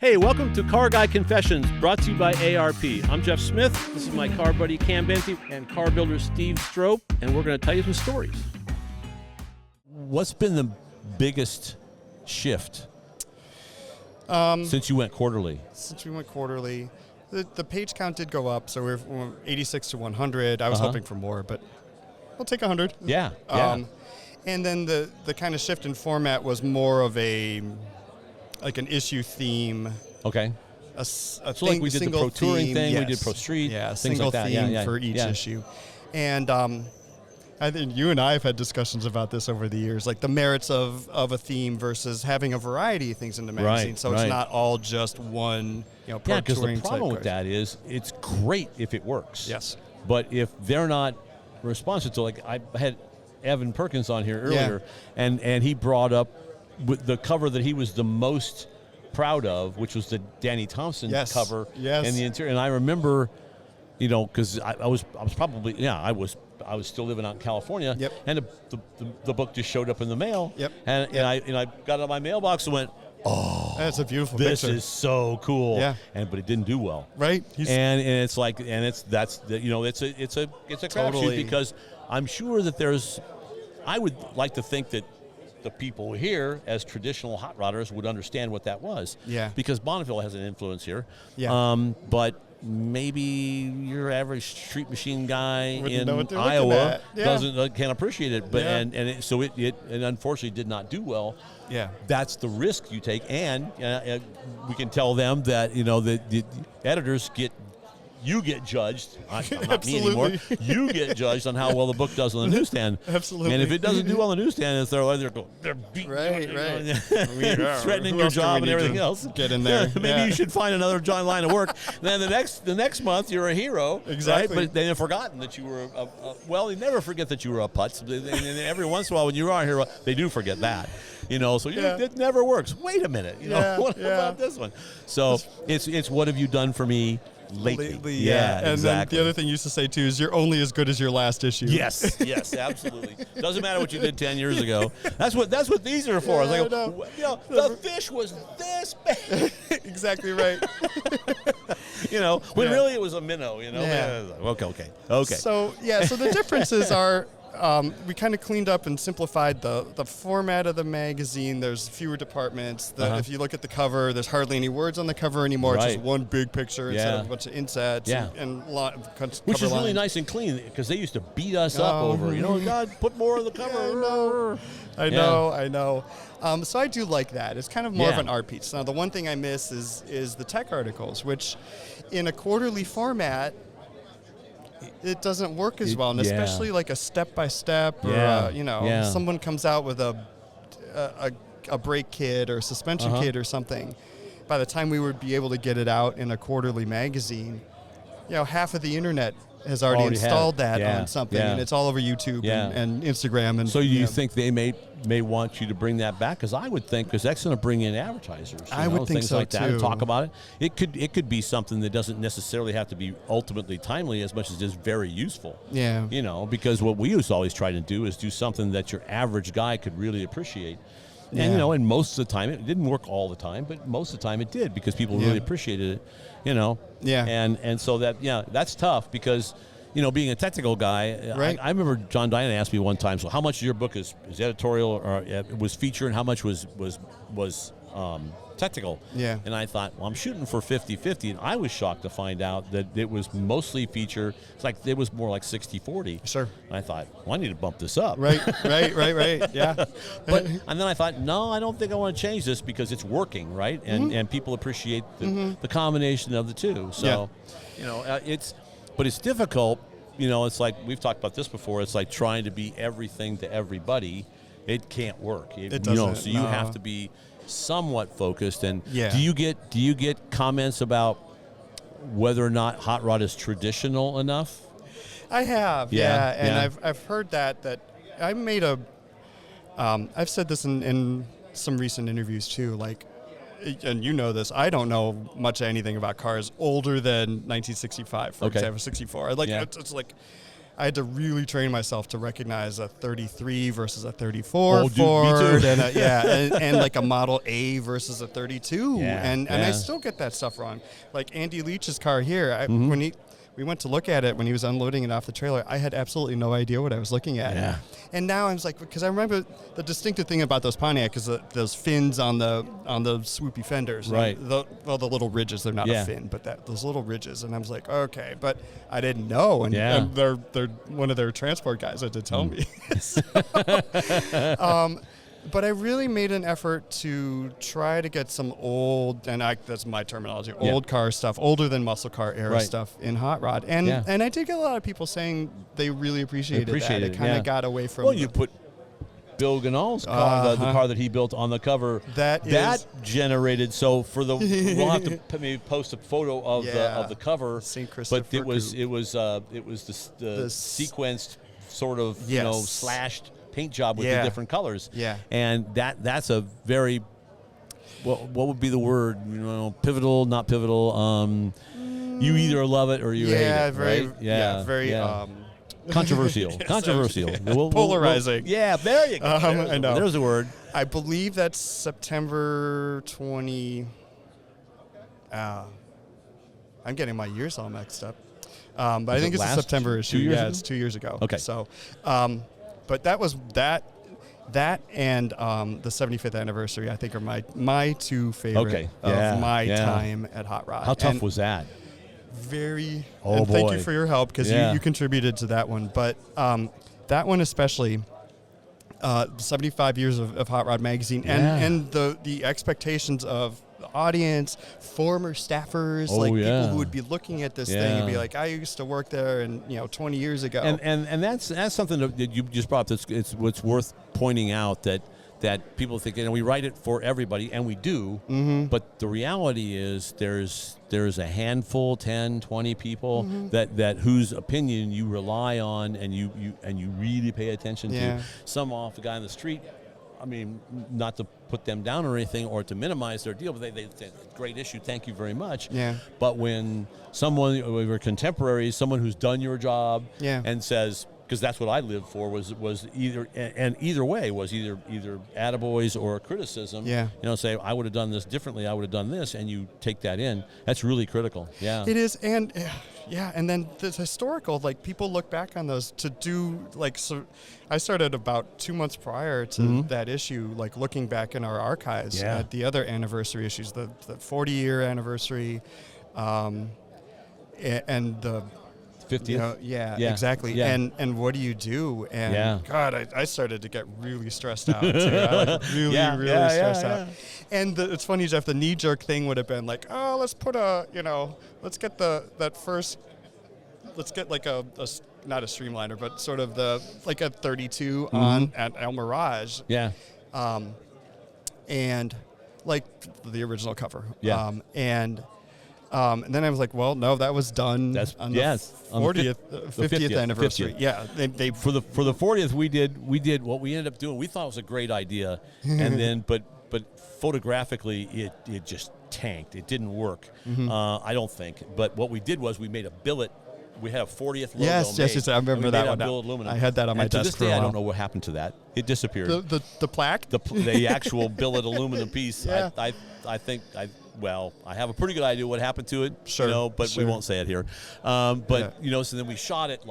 Hey, welcome to Car Guy Confessions, brought to you by ARP. I'm Jeff Smith. This is my car buddy Cam Benty and car builder Steve Strope, and we're going to tell you some stories. What's been the biggest shift since you went quarterly? Since we went quarterly, the page count did go up, so we're 86 to 100. I was hoping for more, but we'll take 100. Yeah. And then the kind of shift in format was more of like an issue theme. Okay. So like we did the Pro Touring thing, we did Pro Street, things like that. Single theme for each issue. And I think you and I have had discussions about this over the years, like the merits of a theme versus having a variety of things in the magazine. It's not all just one, Pro Touring. Yeah, because the problem with that is it's great if it works. Yes. But if they're not responsive to, like I had Evan Perkins on here earlier, and he brought up with the cover that he was the most proud of, which was the Danny Thompson cover in the interior. And I remember, because I was still living out in California, and the book just showed up in the mail, and I got it in my mailbox and went, oh, that's a beautiful this picture. Is so cool. But it didn't do well. Right. And it's like, and it's a crapshoot, because I'm sure that I would like to think that the people here, as traditional hot rodders, would understand what that was. Yeah. Because Bonneville has an influence here. Yeah. But maybe your average street machine guy Wouldn't know in what they're Iowa looking at. can't appreciate it. But so it unfortunately did not do well. Yeah. That's the risk you take, and we can tell them that the editors you get judged, not me anymore. You get judged on how well the book does on the newsstand. Absolutely. And if it doesn't do well on the newsstand, they're beating right. threatening your job and everything else. Get in there. Maybe you should find another line of work. Then the next month you're a hero. Exactly. Right? But they have forgotten that you were they never forget that you were a putz. And every once in a while when you are a hero, they do forget that. It never works. Wait a minute. What about this one? So it's what have you done for me lately? And exactly. then the other thing you used to say too is you're only as good as your last issue. Yes, absolutely. Doesn't matter what you did 10 years ago. That's what these are for. The fish was this big. Exactly right. When really it was a minnow. Okay. So the differences are. We kind of cleaned up and simplified the format of the magazine. There's fewer departments. If you look at the cover, there's hardly any words on the cover anymore. It's just one big picture instead of a bunch of insets and which is really nice and clean, because they used to beat us up over, God, put more on the cover. I know. So I do like that. It's kind of more of an art piece. Now, the one thing I miss is the tech articles, which in a quarterly format, it doesn't work as well, and especially like a step-by-step or, someone comes out with a brake kit or a suspension kit or something. By the time we would be able to get it out in a quarterly magazine, half of the internet has already installed that on something, and it's all over YouTube and Instagram. And so you think they may want you to bring that back? Because I would think, because that's going to bring in advertisers. I would think things so like too. That, and talk about it. It could be something that doesn't necessarily have to be ultimately timely as much as it is very useful. Yeah. Because what we used to always try to do is do something that your average guy could really appreciate. And and most of the time it didn't work all the time, but most of the time it did, because people really appreciated it. And so that's tough, because being a technical guy, I remember John Diana asked me one time, so how much of your book is editorial or was feature, and how much was technical? Yeah. And I thought, well, I'm shooting for 50-50, and I was shocked to find out that it was mostly feature. It's like it was more like 60-40. Sure. And I thought, well, I need to bump this up. Right. Yeah. And then I thought, no, I don't think I want to change this, because it's working, right? And people appreciate the combination of the two. So, but it's difficult. It's like we've talked about this before. It's like trying to be everything to everybody. It can't work. It doesn't. So you have to be somewhat focused. And do you get comments about whether or not hot rod is traditional enough? I have, and I've heard that I made I've said this in some recent interviews too, like, and this, I don't know much of anything about cars older than 1965, for example, 64. It's like I had to really train myself to recognize a 33 versus a 34 dude, Ford, me too. and like a Model A versus a 32, Yeah, and I still get that stuff wrong. Like Andy Leach's car here, when we went to look at it when he was unloading it off the trailer, I had absolutely no idea what I was looking at. Yeah. And now I was like, because I remember the distinctive thing about those Pontiac is those fins on the swoopy fenders. Right. The little ridges. They're not a fin, but those little ridges. And I was like, okay, but I didn't know. And, and they're one of their transport guys had to tell me. But I really made an effort to try to get some old, and that's my terminology, old car stuff, older than muscle car era stuff in Hot Rod. And I did get a lot of people saying they really appreciated that. It kind of got away from... Well, you put Bill Ganal's car, the car that he built on the cover. That generated, so for the... we'll have to maybe post a photo of the cover. St. Christopher. But it was the sequenced sort of, slashed paint job with the different colors. Yeah. And that's a very, what would be the word? Pivotal, not pivotal. You either love it or you hate it, right? Very controversial. Yes, Controversial. Polarizing. There you go. I know. There's a word. I believe that's September 20. I'm getting my years all mixed up. But I think it's a September issue. 2 years ago? It's 2 years ago. Okay. So, but that was that and the 75th anniversary, I think, are my two favorite of my time at Hot Rod. How tough was that? Very. Oh, boy. Thank you for your help, because you contributed to that one. But that one especially, 75 years of Hot Rod Magazine, and the expectations of the audience, former staffers, people who would be looking at this thing and be like, I used to work there, and 20 years ago. And that's something that you just brought up. It's what's worth pointing out that people think, we write it for everybody, and we do, but the reality is there's a handful, 10, 20 people that whose opinion you rely on and you really pay attention to. Some off the guy on the street, I mean, not to put them down or anything or to minimize their deal, but they say, great issue, thank you very much. Yeah. But when someone, or contemporaries, someone who's done your job and says, because that's what I lived for, was either, and either way was either attaboys or criticism. Say, I would have done this differently, I would have done this, and you take that in. That's really critical. Yeah. It is, and and then the historical, people look back on those to do, so I started about 2 months prior to that issue, looking back in our archives at the other anniversary issues, the 40-year anniversary, and the 50th? Exactly. Yeah. And what do you do? And God, I started to get really stressed out too. I really stressed out. And it's funny, Jeff, the knee-jerk thing would have been like, oh, let's put let's get like a not a streamliner, but sort of a 32 on at El Mirage. Yeah. And like the original cover. Yeah. And then I was like, well, no, that was done on the 50th anniversary. 50th. Yeah, they for the 40th we did what we ended up doing. We thought it was a great idea, and then but photographically it just tanked. It didn't work. I don't think. But what we did was we made a billet. We had a 40th logo. Yes. I remember that one. Billet aluminum. I had that on my desk. To this day, I don't know what happened to that. It disappeared. The plaque. The actual billet aluminum piece. Yeah. I think I have a pretty good idea what happened to it. Sure. But we won't say it here. So then we shot it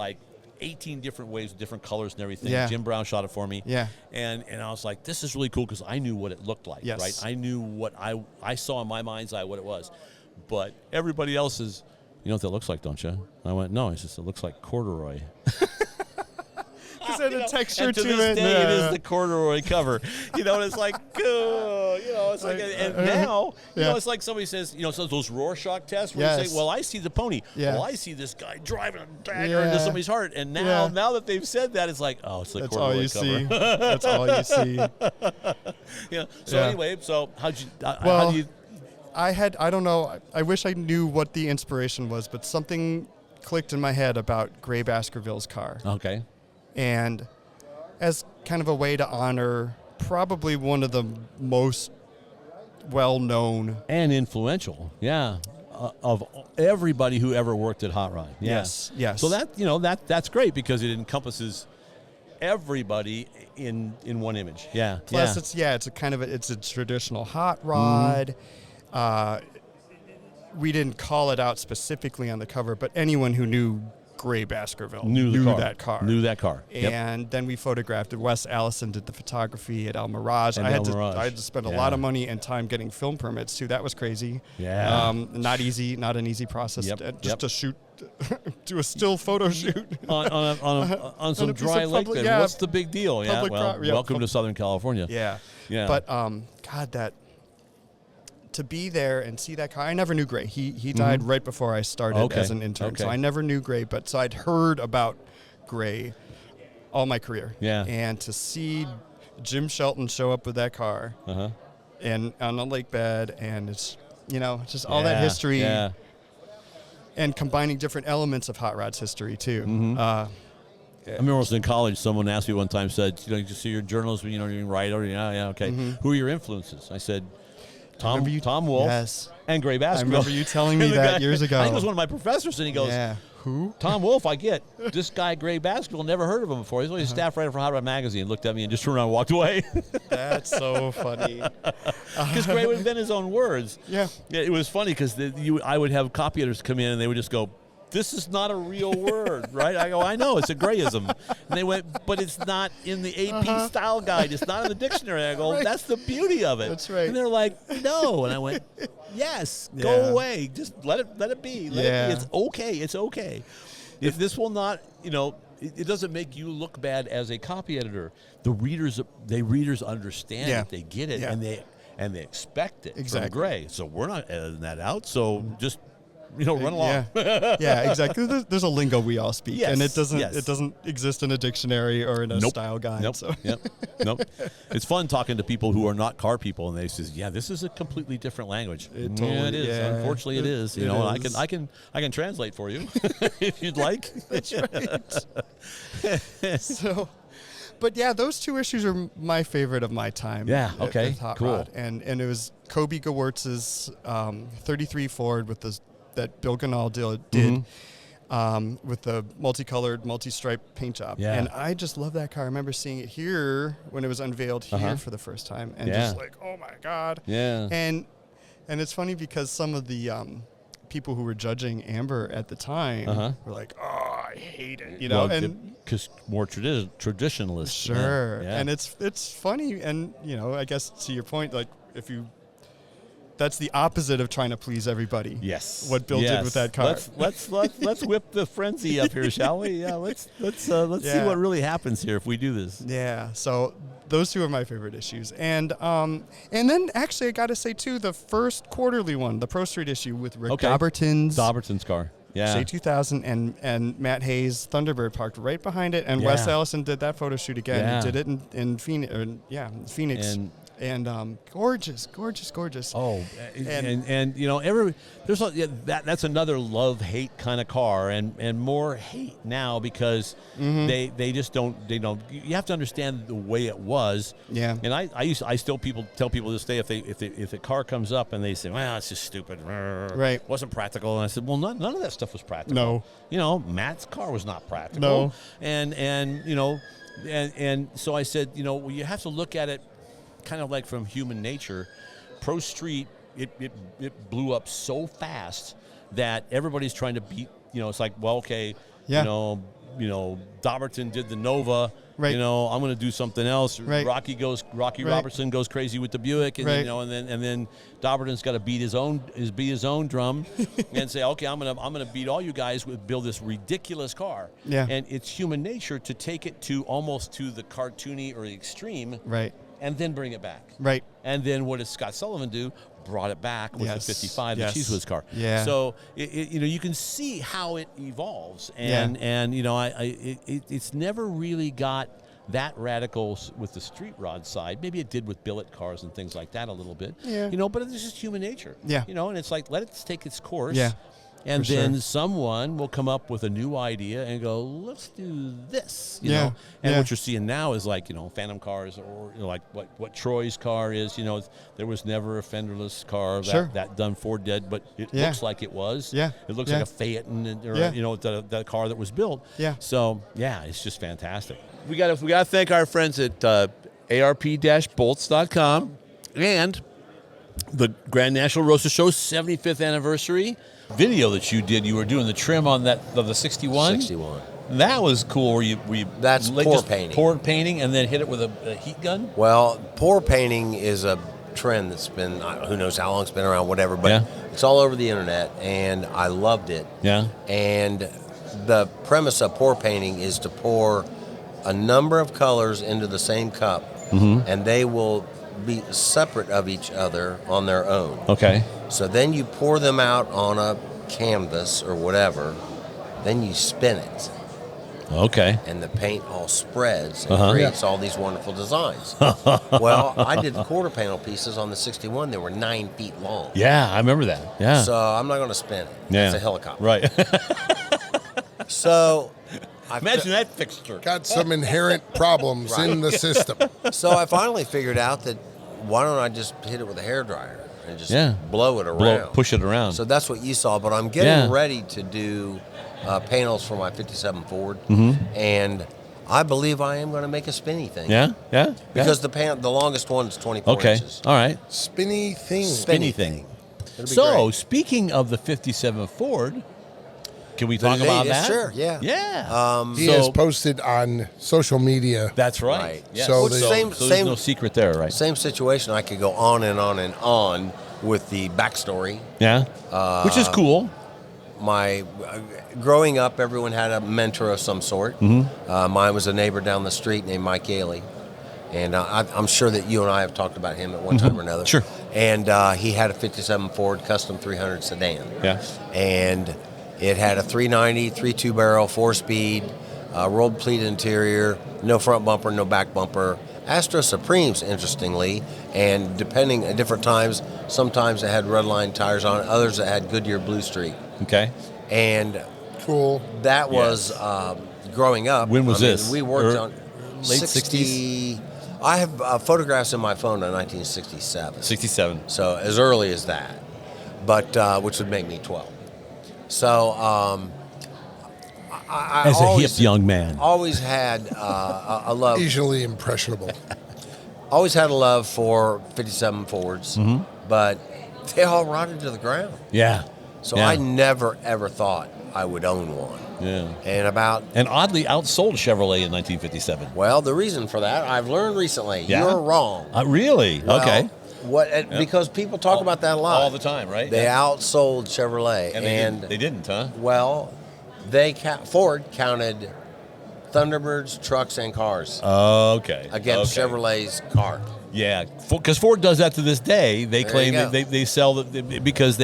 18 different ways with different colors and everything. Yeah. Jim Brown shot it for me. Yeah. And I was like, this is really cool because I knew what it looked like. Yes. Right. I knew what I saw in my mind's eye what it was, but everybody else is. You know what that looks like, don't you? I went, no. He says, it looks like corduroy. Because it had a texture and to this it. day, it is the corduroy cover. And it's like, cool. It's like, and now, it's like somebody says, so those Rorschach tests where you say, well, I see the pony. Yeah. Well, I see this guy driving a dagger into somebody's heart. And now that they've said that, it's like, oh, it's the corduroy cover. That's all you see. Anyway, so how do you... I don't know, I wish I knew what the inspiration was, but something clicked in my head about Gray Baskerville's car. Okay. And as kind of a way to honor probably one of the most well-known and influential, of everybody who ever worked at Hot Rod. Yeah. Yes. So that's great because it encompasses everybody in one image. Yeah. Plus, it's a traditional hot rod. We didn't call it out specifically on the cover, but anyone who knew Gray Baskerville knew that car. Knew that car. And then we photographed it. Wes Allison did the photography at El Mirage. I had to spend a lot of money and time getting film permits too. That was crazy. Yeah. Not an easy process to shoot, do a still photo shoot on some dry lake bed. Yeah, what's the big deal? Yeah. Well, welcome to Southern California. Yeah. Yeah. But God, to be there and see that car, I never knew Gray. He died right before I started as an intern, so I never knew Gray. But so I'd heard about Gray all my career. Yeah. And to see Jim Shelton show up with that car and on the lake bed, and it's just all that history and combining different elements of Hot Rod's history too. I remember when I was in college, someone asked me one time, said, you see your journalism, you write, okay. Who are your influences? I said, Tom Wolfe and Gray Baskerville. I remember you telling me that years ago. I think it was one of my professors, and he goes, who? Tom Wolfe, I get. This guy, Gray Baskerville, never heard of him before. He's only a staff writer for Hot Rod Magazine. Looked at me and just turned around and walked away. That's so funny. Because Gray would invent his own words. Yeah. It was funny because I would have copy editors come in, and they would just go, this is not a real word, right? I go, I know, it's a Grayism. And they went, but it's not in the AP style guide. It's not in the dictionary. I go, that's the beauty of it. That's right. And they're like, no. And I went, yes, go away. Just let it be. Let it be. It's okay. It's okay. If this will not, it doesn't make you look bad as a copy editor. The readers understand it. They get it, and they expect it from Gray. So we're not editing that out. So just run along. Yeah, exactly. There's a lingo we all speak, and it doesn't exist in a dictionary or in a style guide. Nope. So. Nope. It's fun talking to people who are not car people, and they say, "Yeah, this is a completely different language." It totally, is. Yeah. Unfortunately, it is. It is. I can translate for you if you'd like. That's right. So. But yeah, those two issues are my favorite of my time. Yeah. Okay. At Hot Cool. Rod. And it was Kobe Gewertz's 33 Ford with that Bill Ganal did with the multicolored, multi-stripe paint job. Yeah. And I just love that car. I remember seeing it here when it was unveiled here for the first time, and just like, oh my God. Yeah. And it's funny because some of the people who were judging Amber at the time were like, oh, I hate it, because more traditionalist. Sure. Yeah. And it's funny, and I guess to your point, like that's the opposite of trying to please everybody. Yes. What Bill did with that car. Let's whip the frenzy up here, shall we? Yeah. Let's see what really happens here if we do this. Yeah. So those two are my favorite issues, and then actually I got to say too, the first quarterly one, the Pro Street issue with Rick Dobberton's car. Yeah. Shea 2000 and Matt Hayes Thunderbird parked right behind it, and Wes Allison did that photo shoot again. Yeah. He did it in Phoenix. And gorgeous. Oh, and that's another love-hate kind of car, and more hate now because they just don't. You have to understand the way it was. Yeah. And I still tell people this day, if a car comes up and they say, well, it's just stupid, right, wasn't practical, and I said, well, none of that stuff was practical. No. Matt's car was not practical. No. And so I said, you have to look at it kind of like from human nature. Pro Street, it blew up so fast that everybody's trying to beat. It's like, well, okay, Dobberton did the Nova. Right. I'm going to do something else. Right. Rocky Robertson goes crazy with the Buick, and and then Dobberton's got to beat his own drum and say, okay, I'm going to beat all you guys with build this ridiculous car. Yeah. And it's human nature to take it to almost to the cartoony or the extreme. Right. And then bring it back. Right. And then what does Scott Sullivan do? Brought it back with the 55, the Cheese Whiz car. Yeah. So you can see how it evolves, and it's never really got that radical with the street rod side. Maybe it did with billet cars and things like that a little bit. Yeah. But it's just human nature. Yeah. And it's like, let it take its course. Yeah. And For then sure. someone will come up with a new idea and go, let's do this, you Yeah, know. And yeah. what you're seeing now is like, Phantom cars, or like what Troy's car is. There was never a fenderless car Sure. that done Ford did, but it Yeah. looks like it was. Yeah, It looks yeah. like a Phaeton, or Yeah. that car that was built. Yeah. So yeah, it's just fantastic. We got to thank our friends at ARP-bolts.com and the Grand National Roadster Show's 75th anniversary video that you did. You were doing the trim on that of the 61. 61. That was cool. Where you That's pour just painting. poured painting and then hit it with a heat gun. Well, pour painting is a trend that's been, who knows how long it's been around, whatever, but Yeah. it's all over the internet, and I loved it. Yeah. And the premise of pour painting is to pour a number of colors into the same cup, and they will be separate of each other on their own. Okay. So then you pour them out on a canvas or whatever, then you spin it, Okay. and the paint all spreads and creates all these wonderful designs. Well, I did the quarter panel pieces on the 61. They were 9 feet long. Yeah, I remember that. Yeah. So I'm not going to spin it. Yeah. It's a helicopter. Right. So Imagine that fixture. Got some inherent problems in the system. So I finally figured out that why don't I just hit it with a hairdryer and just Yeah. blow it around. Push it around. So that's what you saw. But I'm getting Yeah. ready to do panels for my 57 Ford, Mm-hmm. and I believe I am going to make a spinny thing. Yeah. Yeah. Because the longest one is 24 Okay. inches. All right. Spinny thing. Spinny thing. It'll be So, great. speaking of the 57 Ford, can we talk about latest, that? sure, yeah. Yeah. He So- has posted on social media. That's right. Right. Yes. So So, the- Same- there's same- no secret there, right? Same situation. I could go on and on and on with the backstory. Yeah. Which is cool. My growing up, everyone had a mentor of some sort. Mine was a neighbor down the street named Mike Yaley, and I'm sure that you and I have talked about him at one time or another. Sure. And he had a 57 Ford Custom 300 sedan. Yeah. And it had a 390, 3.2 barrel, 4-speed, rolled pleat interior, no front bumper, no back bumper. Astra Supremes, interestingly, and depending at different times, sometimes it had Redline tires on it, others it had Goodyear Blue Streak. Okay. And Cool. that was growing up. When was this? We worked on late 60s. I have photographs in my phone of 1967. 67. So as early as that, but which would make me 12. So I As a always, hip young man. always had a love. Easily impressionable. Always had a love for 57 Fords, but they all rotted to the ground. Yeah. So Yeah. I never ever thought I would own one. Yeah. And oddly outsold Chevrolet in 1957. well, the reason for that I've learned recently. Yeah? You're wrong. Really? Well, Okay. Because people talk about that a lot All the time, right? They Yeah. outsold Chevrolet, And they didn't, huh? well, Ford counted Thunderbirds, trucks, and cars Okay. against Okay. Chevrolet's car. Yeah, because Ford does that to this day. They There claim you that go. they sell that because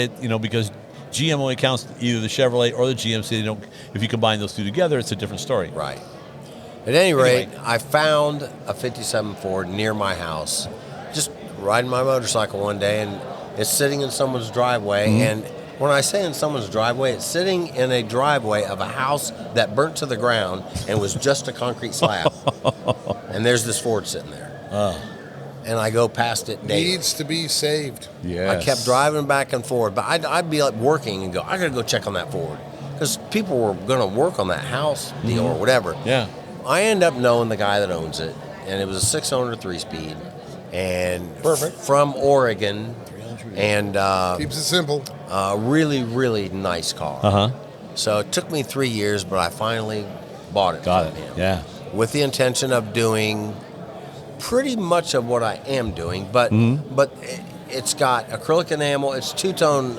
GM only counts either the Chevrolet or the GMC. They don't. If you combine those two together, it's a different story. Right. At any rate, Anyway. I found a 57 Ford near my house, just riding my motorcycle one day, and it's sitting in someone's driveway. And when I say in someone's driveway, it's sitting in a driveway of a house that burnt to the ground and was just a concrete slab. And there's this Ford sitting there. And I go past it daily. Needs to be saved. Yeah. I kept driving back and forth, but I'd be like working and go, I got to go check on that Ford. Because people were going to work on that house deal or whatever. Yeah. I end up knowing the guy that owns it, and it was a 6-cylinder 3-speed, and Perfect. from Oregon, and Keeps it simple. a really, really nice car. Uh-huh. So it took me 3 years, but I finally bought it Got from it. him. Yeah. With the intention of doing pretty much of what I am doing, but it's got acrylic enamel. It's two-tone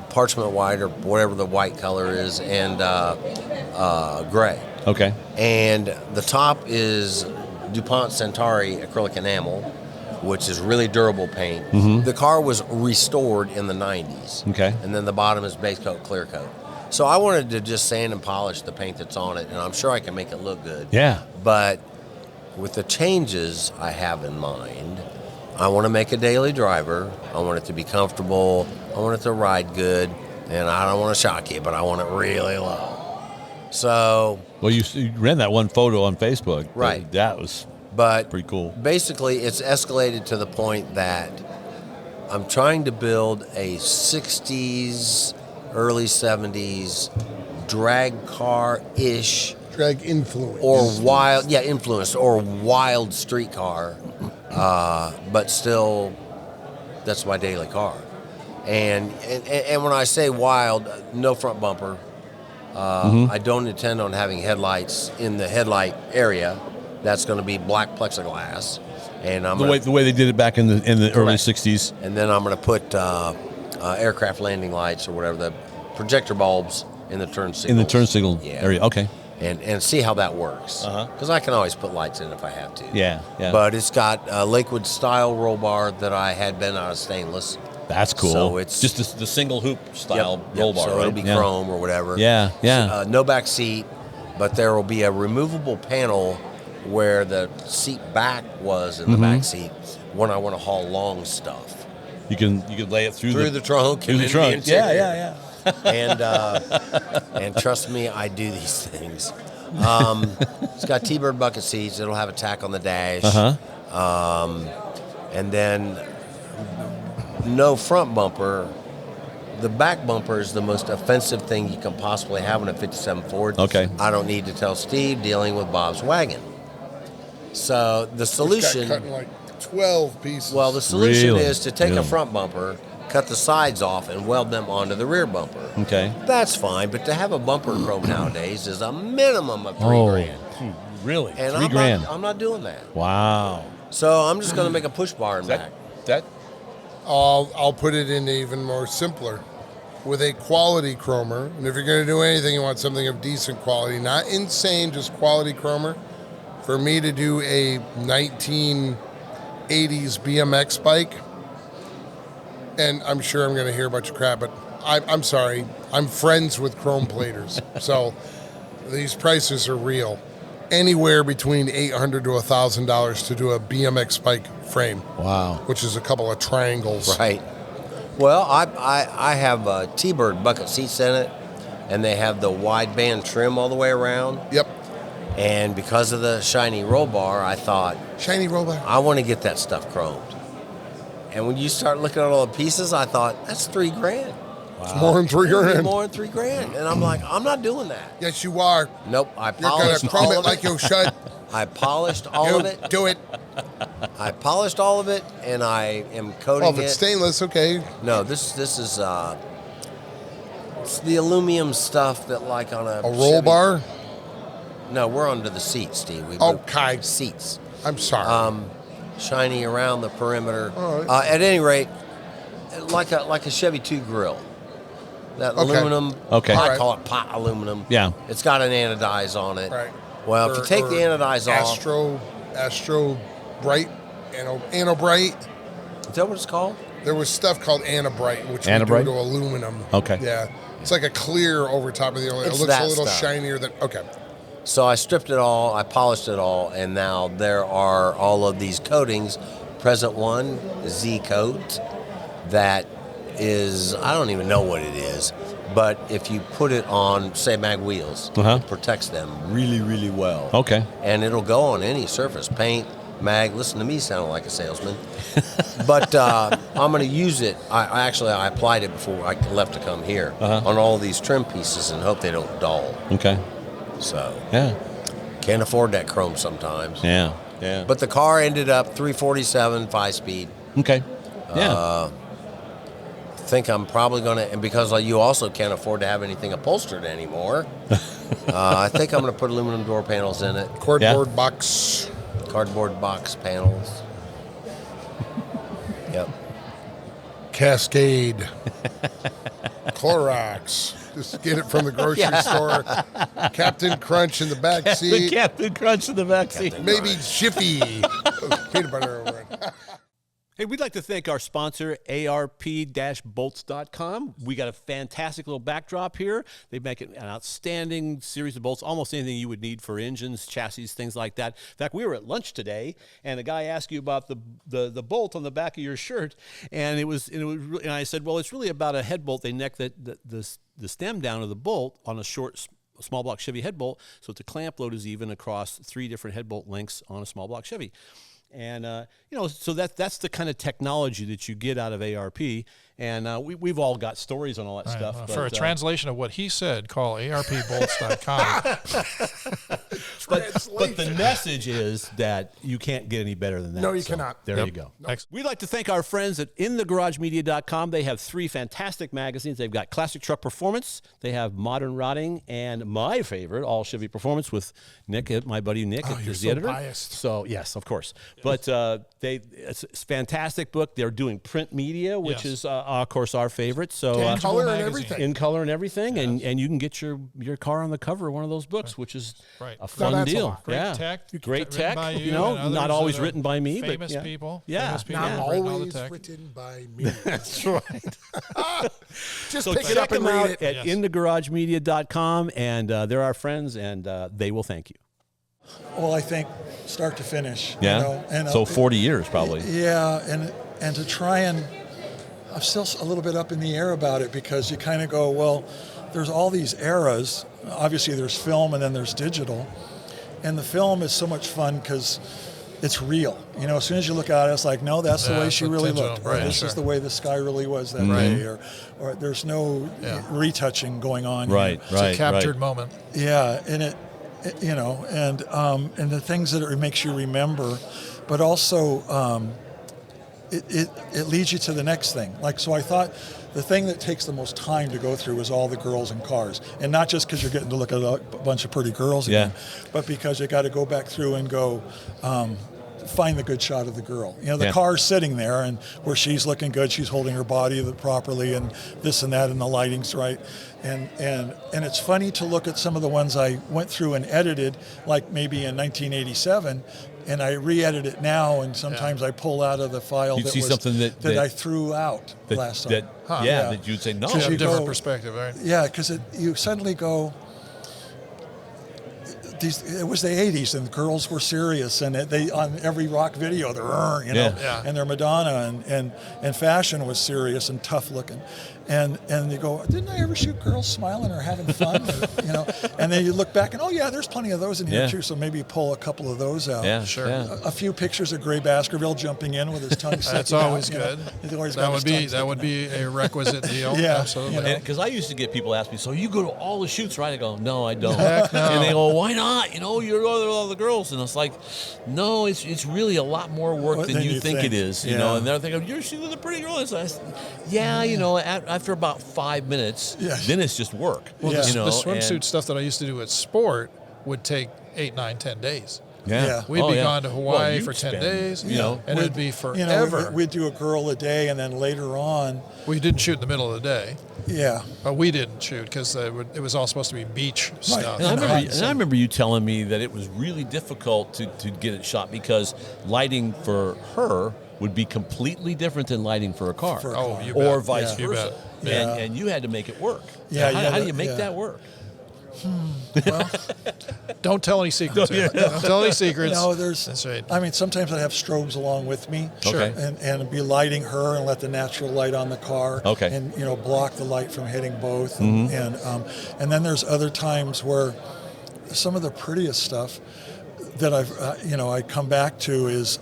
parchment white or whatever the white color is, and gray. Okay. And the top is DuPont Centauri acrylic enamel, which is really durable paint. The car was restored in the 90s. Okay. And then the bottom is base coat, clear coat. So I wanted to just sand and polish the paint that's on it, and I'm sure I can make it look good. Yeah. But with the changes I have in mind, I want to make a daily driver. I want it to be comfortable. I want it to ride good. and I don't want to shock you, but I want it really low. So, well, you ran that one photo on Facebook, right? That was pretty cool. Basically, it's escalated to the point that I'm trying to build a 60s, early 70s drag car-ish. Drag influence. Or influenced or wild street car, but still, that's my daily car. And when I say wild, no front bumper. I don't intend on having headlights in the headlight area. That's going to be black plexiglass. And the way they did it back in the early '60s. And then I'm going to put aircraft landing lights or whatever, the projector bulbs in the turn signal. In the turn signal area, okay. And see how that works. Because I can always put lights in if I have to. Yeah. But it's got a Lakewood style roll bar that I had bent out of stainless. That's cool. So it's just the single hoop style roll bar, so right? it'll be chrome or whatever. Yeah. So, no back seat, but there will be a removable panel where the seat back was in the back seat when I want to haul long stuff. You can lay it through the trunk. Through the trunk. Yeah. And trust me, I do these things. It's got T-bird bucket seats. It'll have a tack on the dash. And then no front bumper. The back bumper is the most offensive thing you can possibly have in a 57 Ford. Okay. I don't need to tell Steve, dealing with Bob's wagon. So the solution... Cut in like 12 pieces. Well, the solution Really? is to take a front bumper, cut the sides off, and weld them onto the rear bumper. Okay. That's fine, but to have a bumper chrome nowadays is a minimum of $3,000. Really? And $3,000. I'm not doing that. Wow. So I'm just going to make a push bar in back. I'll put it in even more simpler with a quality chromer. And if you're going to do anything, you want something of decent quality, not insane, just quality chromer. For me to do a 1980s BMX bike, and I'm sure I'm going to hear a bunch of crap, but I'm sorry, I'm friends with chrome platers, so these prices are real. Anywhere between $800 to $1,000 to do a BMX bike frame. Wow. Which is a couple of triangles. Right. Well, I have T-bird bucket seats in it, and they have the wide band trim all the way around. Yep. And because of the shiny roll bar, I thought, shiny roll bar, I want to get that stuff chromed. And when you start looking at all the pieces, I thought, that's $3,000. Wow. It's more than $3,000. More than $3,000. And I'm like, I'm not doing that. Yes, you are. Nope. I You're polished gonna chrome all it of like you should. I polished all of it. Do it. I polished all of it, and I am coating it. Oh, if it's stainless, okay. No, this is it's the aluminum stuff that like on a roll Chevy. bar. No, we're under the seats, Steve. Okay. Seats. I'm sorry. Shiny around the perimeter. All right. At any rate, like a Chevy 2 grill. That aluminum. Okay. I call it pot aluminum. Yeah. It's got an anodize on it. Right. Well, if you take the anodize off. Astro Bright, Anobright. Is that what it's called? There was stuff called Anobright, which Anobright? we do to aluminum. Okay. Yeah. It's like a clear over top of the aluminum. It's It looks that a little stuff. shinier than. Okay. So I stripped it all, I polished it all, and now there are all of these coatings. Present one, Z coat, that is, I don't even know what it is, but if you put it on, say, mag wheels, it protects them really, really well. Okay. And it'll go on any surface, paint, mag. Listen to me sounding like a salesman. But I'm going to use it. I applied it before I left to come here on all these trim pieces and hope they don't dull. Okay. So Yeah. can't afford that chrome sometimes. Yeah. But the car ended up 347 5-speed. Okay. Yeah. I think I'm probably going to, and because you also can't afford to have anything upholstered anymore, I think I'm going to put aluminum door panels in it. Cardboard box. Cardboard box panels. Yep. Cascade. Clorox. Just get it from the grocery store. Captain Crunch in the back The seat. Captain Crunch in the back seat. Maybe Jiffy. Peanut butter over it. Hey, we'd like to thank our sponsor, ARP-bolts.com. We got a fantastic little backdrop here. They make an outstanding series of bolts, almost anything you would need for engines, chassis, things like that. In fact, we were at lunch today, and a guy asked you about the bolt on the back of your shirt, and and I said, well, it's really about a head bolt. They neck the stem down of the bolt on a small block Chevy head bolt, so that the clamp load is even across 3 different head bolt lengths on a small block Chevy. And, so that's the kind of technology that you get out of ARP. And we've all got stories on all that stuff. Well, for a translation of what he said, call ARPbolts.com. But the message is that you can't get any better than that. No, you cannot. There you go. We'd like to thank our friends at InTheGarageMedia.com. They have 3 fantastic magazines. They've got Classic Truck Performance, they have Modern Rodding, and my favorite, All Chevy Performance, with Nick, my buddy Nick, is the editor. Biased. So, yes, of course. But it's a fantastic book. They're doing print media, which is, of course, our favorite. So in color and everything. In color and everything, and you can get your car on the cover of one of those books, which is a fun deal. Great tech. Great tech. By You know, not always written by me, famous but people. Yeah. Famous people Not have written all the always tech. written by me. That's right. Just So pick it check up and them out read it. at InTheGarageMedia.com, and they're our friends, and they will thank you. Well, I think start to finish. Yeah. You know, and So 40 years probably. Yeah, and to try and I'm still a little bit up in the air about it, because you kind of go, well, there's all these eras. Obviously, there's film and then there's digital, and the film is so much fun because it's real. You know, as soon as you look at it, it's like, no, that's the way she really looked. Or this is the way the sky really was that day. Or there's no retouching going on. Right, It's a captured moment. Yeah, and and the things that it makes you remember, but also it leads you to the next thing. Like, so I thought the thing that takes the most time to go through is all the girls and cars, and not just because you're getting to look at a bunch of pretty girls again, but because you got to go back through and go find the good shot of the girl. You know, the car's sitting there, and where she's looking good, she's holding her body properly, and this and that, and the lighting's right. And it's funny to look at some of the ones I went through and edited, like maybe in 1987, and I re-edit it now, and sometimes I pull out of the file something that I threw out last time. That you'd say, no. You have a different perspective, right? Yeah, because you suddenly go, it was the 80s, and the girls were serious, and they on every rock video they're and their Madonna and fashion was serious and tough looking, and you go, didn't I ever shoot girls smiling or having fun, and then you look back and there's plenty of those in here too, so maybe pull a couple of those out. A few pictures of Gray Baskerville jumping in with his tongue sticking That's always out, good. That would be a requisite deal. Absolutely. Because I used to get people ask me, so you go to all the shoots, right? I go, no, I don't. Heck no. And they go, why not? You know, you're going to all the girls, and it's like, no, it's really a lot more work than you think it is. You know, and they're thinking, you're shooting the pretty girl. After about 5 minutes, then it's just work. Well, the swimsuit stuff that I used to do at Sport would take 8, 9, 10 days. We'd be gone to Hawaii for 10 days, and it'd be forever. We'd do a girl a day, and then later on, we didn't shoot in the middle of the day. Yeah, but we didn't shoot because it was all supposed to be beach stuff. And I remember you telling me that it was really difficult to get it shot because lighting for her would be completely different than lighting for a car, or vice versa. And you had to make it work. How do you make that work? Well, don't tell any secrets. Don't tell any secrets. No, that's right. I mean, sometimes I have strobes along with me, and be lighting her and let the natural light on the car, and block the light from hitting both, and then there's other times where some of the prettiest stuff that I come back to is.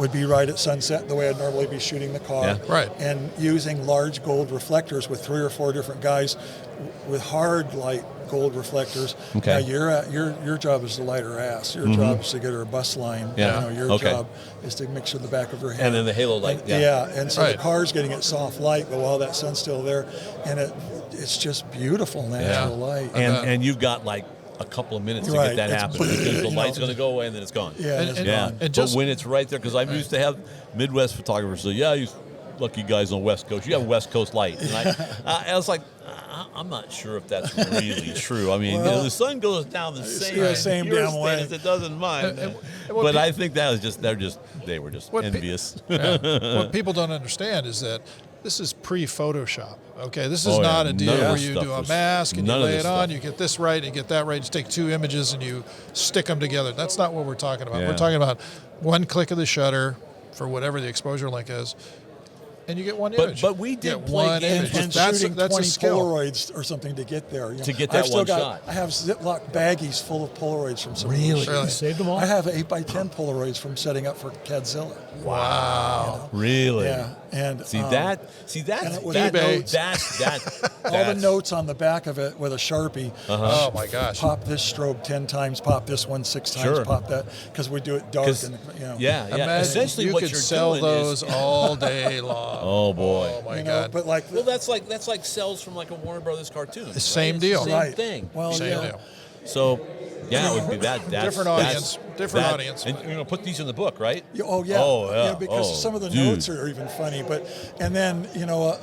Would be right at sunset, the way I'd normally be shooting the car, and using large gold reflectors with 3 or 4 different guys with hard light gold reflectors. Now your job is to light her ass. Your job is to get her a bus line. Your job is to make sure the back of her head. And then the halo light. And so the car's getting its soft light, but while that sun's still there, and it's just beautiful natural light. And you've got like a couple of minutes to get that happen because the light's going to go away and then it's gone. But when it's right there, because I used to have Midwest photographers say, you lucky guys on West Coast, you have a West Coast light. And I was like, I'm not sure if that's really true. I mean, the sun goes down the same damn way as it does in mine. But I think that was they were just envious. What people don't understand is that this is pre-Photoshop. Okay, this is not a deal where you do a mask and you lay it on, you get this right and you get that right. You take two images and you stick them together. That's not what we're talking about. We're talking about one click of the shutter for whatever the exposure link is, and you get one image. But we did play games and that's shooting a 20 skill. Polaroids or something to get there. To get that one shot. I have Ziploc baggies full of Polaroids from some. Really? You saved them all? I have 8x10 Polaroids from setting up for Cadzilla. Wow. Really? Yeah. And that's and it was that all the notes on the back of it with a Sharpie. Oh my gosh! Pop this strobe 10 times. Pop this one 6 times. Pop that because we do it dark. And, Imagine essentially, you what could you're sell doing those all day long. Oh boy! Oh my God! But like, that's like cells from like a Warner Brothers cartoon. The same deal. Same thing. Well, Same deal. So, it would be that. Different audience. Different audience. And put these in the book, right? Because some of the notes are even funny. And then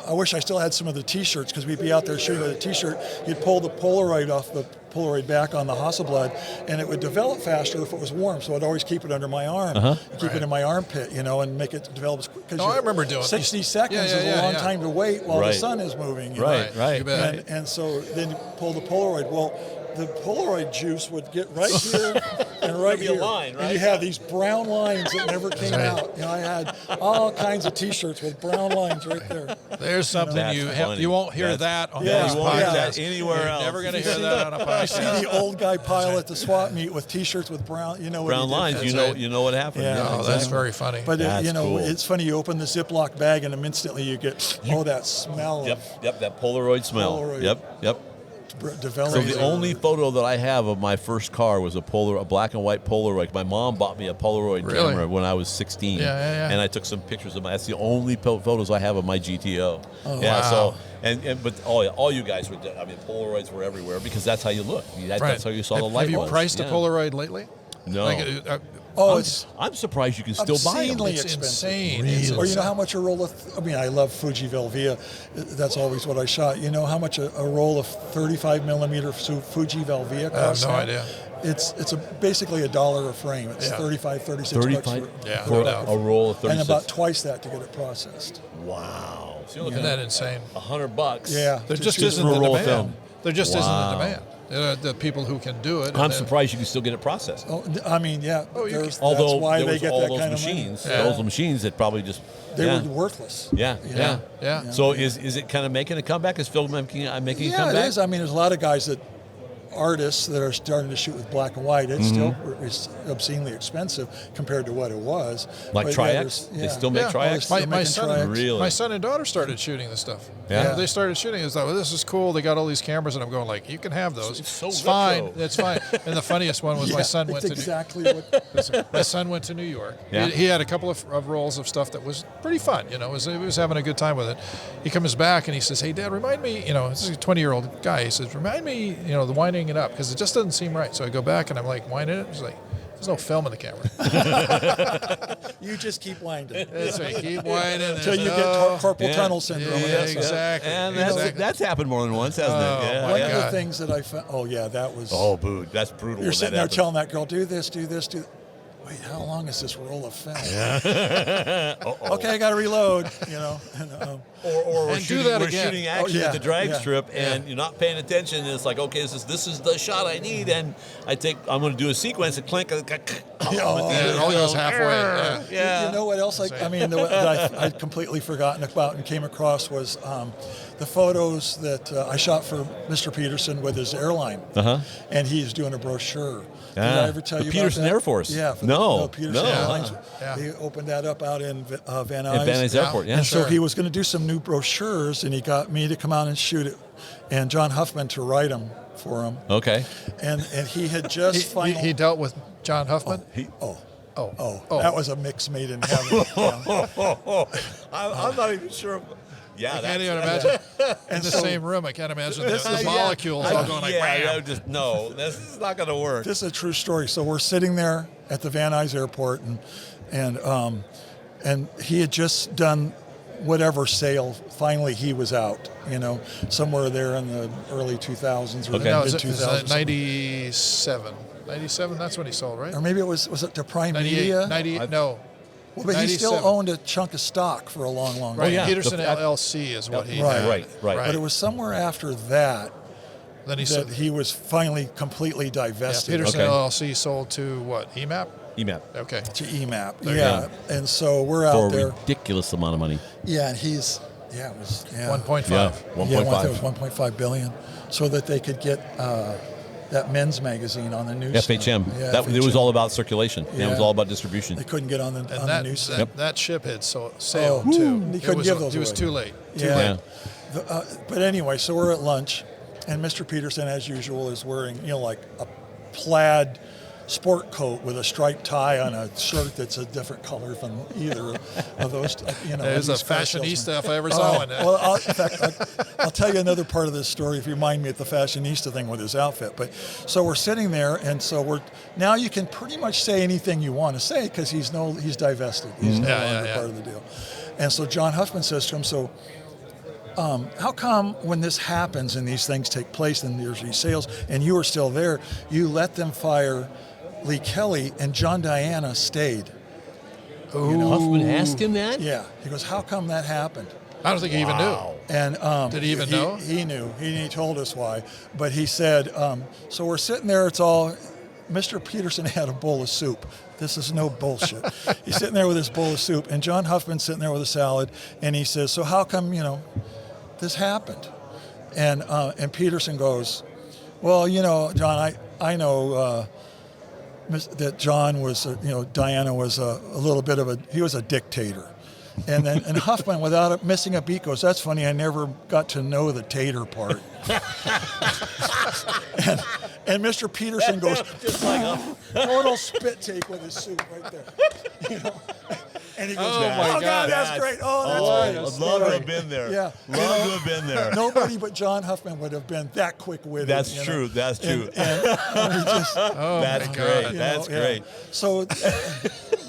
I wish I still had some of the T-shirts because we'd be out there shooting with a T-shirt. You'd pull the Polaroid off the Polaroid back on the Hasselblad, and it would develop faster if it was warm. So I'd always keep it under my arm, keep it in my armpit, and make it develop as quick. I remember doing 60 seconds is a long time to wait while the sun is moving. Right. You bet. And so then you pull the Polaroid. Well, the Polaroid juice would get right here and right here. Line, right? And you have these brown lines that never came out. I had all kinds of T-shirts with brown lines right there. There's something you won't hear that on this podcast anywhere else. You're never going to hear that on a podcast. You see the old guy pile at the swap meet with T-shirts with brown, brown lines. You know what happened. Yeah, exactly. That's very funny. But cool. It's funny. You open the Ziploc bag and instantly you get that smell. Yep, that Polaroid smell. Polaroid. Yep. Developing. So the only photo that I have of my first car was a black and white Polaroid. My mom bought me a Polaroid camera when I was 16, and I took some pictures of my. That's the only photos I have of my GTO. Wow. So but all you guys were. I mean, Polaroids were everywhere because that's how you look. That's how you saw the light. Have you priced a Polaroid lately? No. I'm surprised you can still buy them. It's insane. Really? Or you know how much a roll of, I love Fuji Velvia. That's always what I shot. You know how much a roll of 35 millimeter Fuji Velvia costs? I have no idea. It's basically $1 a frame. It's 35, 36 bucks for a roll of 36. And about twice that to get it processed. Wow. So Isn't that insane? $100. Yeah. There just isn't the demand. There just isn't the demand. The people who can do it. I'm surprised you can still get it processed. That's although why there they was get all that those kind machines, of money. those machines that probably just they were worthless. Yeah. So is it kind of making a comeback? Is film making a comeback? Yeah, it is. I mean, there's a lot of guys artists that are starting to shoot with black and white. It's still obscenely expensive compared to what it was. Like Tri-X? They still make Tri-X? My son and daughter started shooting this stuff. Yeah. They started shooting. It's like, well, this is cool. They got all these cameras, and I'm going like, you can have those. It's fine. It's fine. And the funniest one was my son went to my son went to New York. Yeah. He had a couple of rolls of stuff that was pretty fun. He was having a good time with it. He comes back and he says, "Hey, Dad, remind me." This is a 20-year-old guy. He says, "Remind me, the winding it up because it just doesn't seem right." So I go back and I'm like, winding it. He's like, "There's no film in the camera." You just keep winding. That's right. Keep winding until you get carpal tunnel syndrome. Yeah, exactly. And that's happened more than once, hasn't it? One of the things that I found. Oh yeah, that was. Oh, boo! That's brutal. You're sitting there telling that girl, "Do this, do this, do." Wait, how long is this roll of film? Yeah. Okay, I got to reload. Or we're shooting action at the drag strip, and you're not paying attention. And it's like, okay, this is the shot I need, and I'm going to do a sequence, and clink, it only goes halfway. Yeah. You know what else? That I'd completely forgotten about and came across was the photos that I shot for Mr. Peterson with his airline, and he's doing a brochure. Did I ever tell you about Peterson that? Air Force? Yeah. Peterson Airlines. He opened that up out in Van Nuys. At Van Nuys Airport, yeah. And so he was going to do some new brochures, and he got me to come out and shoot it, and John Huffman to write them for him. Okay. And he had just he dealt with John Huffman? That was a mix made in heaven. I'm not even sure. Yeah, I can't even imagine. In the same room, I can't imagine the molecules all going like, this is not going to work. This is a true story. So we're sitting there at the Van Nuys Airport, and he had just done whatever sale, finally he was out, somewhere there in the early 2000s or the mid-2000s. 97. 97, that's when he sold, right? Or maybe it was it to Prime Media? 98, no. Well, but he still owned a chunk of stock for a long, long time. Right, Peterson LLC is what he had. Right. But it was somewhere after that then he was finally completely divested. Peterson LLC sold to what, EMAP? EMAP. Okay. To EMAP, yeah. And so we're out there. For a ridiculous amount of money. Yeah, and it was 1.5. Yeah, 1.5. Yeah, it was 1.5 billion, so that they could get that men's magazine on the newsstand. FHM. Yeah, It was all about circulation. Yeah. It was all about distribution. They couldn't get on the newsstand. That ship had sailed too. He couldn't give those It was away. too late. But anyway, so we're at lunch, and Mr. Peterson, as usual, is wearing like a plaid sport coat with a striped tie on a shirt that's a different color from either of those. There's a fashionista if I ever saw one. Well, in fact, I'll tell you another part of this story if you remind me at the fashionista thing with his outfit. But so we're sitting there, and so now you can pretty much say anything you want to say because he's divested. He's no longer part of the deal. And so John Huffman says to him, so how come when this happens and these things take place and there's these sales and you were still there, you let them fire Lee Kelly and John Diana stayed? Huffman asked him that? Yeah. He goes, how come that happened? I don't think he even knew. And did he even know? He knew. He told us why. But he said, so we're sitting there, Mr. Peterson had a bowl of soup. This is no bullshit. He's sitting there with his bowl of soup, and John Huffman's sitting there with a salad, and he says, so how come, this happened? And Peterson goes, well, John, I know that John was, Diana was a little bit of he was a dictator. And Huffman, without missing a beat, goes, that's funny, I never got to know the tater part. and Mr. Peterson goes, just like a total spit take with his soup right there. And he goes, oh my God, that's great. Oh, that's great. I'd love to have been there. Yeah. Love to have been there. Nobody but John Huffman would have been that quick-witted. That's true. That's true. And we just, that's great. That's great. So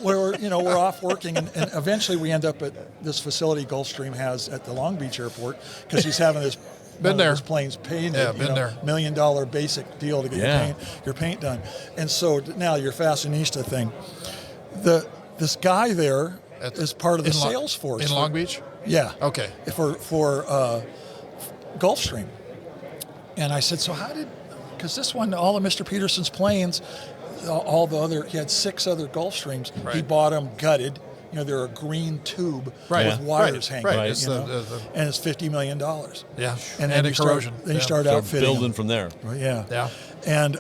we're off working, and eventually we end up at this facility Gulfstream has at the Long Beach airport because he's having this. His planes painted. Yeah, been there. $1 million basic deal to get your paint done. And so now your fashionista thing. This guy there is part of the sales force in Long Beach. Yeah. Okay. For Gulfstream, and I said, so how did? Because this one, all of Mr. Peterson's planes, he had 6 other Gulfstreams. Right. He bought them gutted. They're a green tube with wires hanging. Right. And it's $50 million. Yeah. And then corrosion. Then you start outfitting building them. from there. Yeah. Yeah. And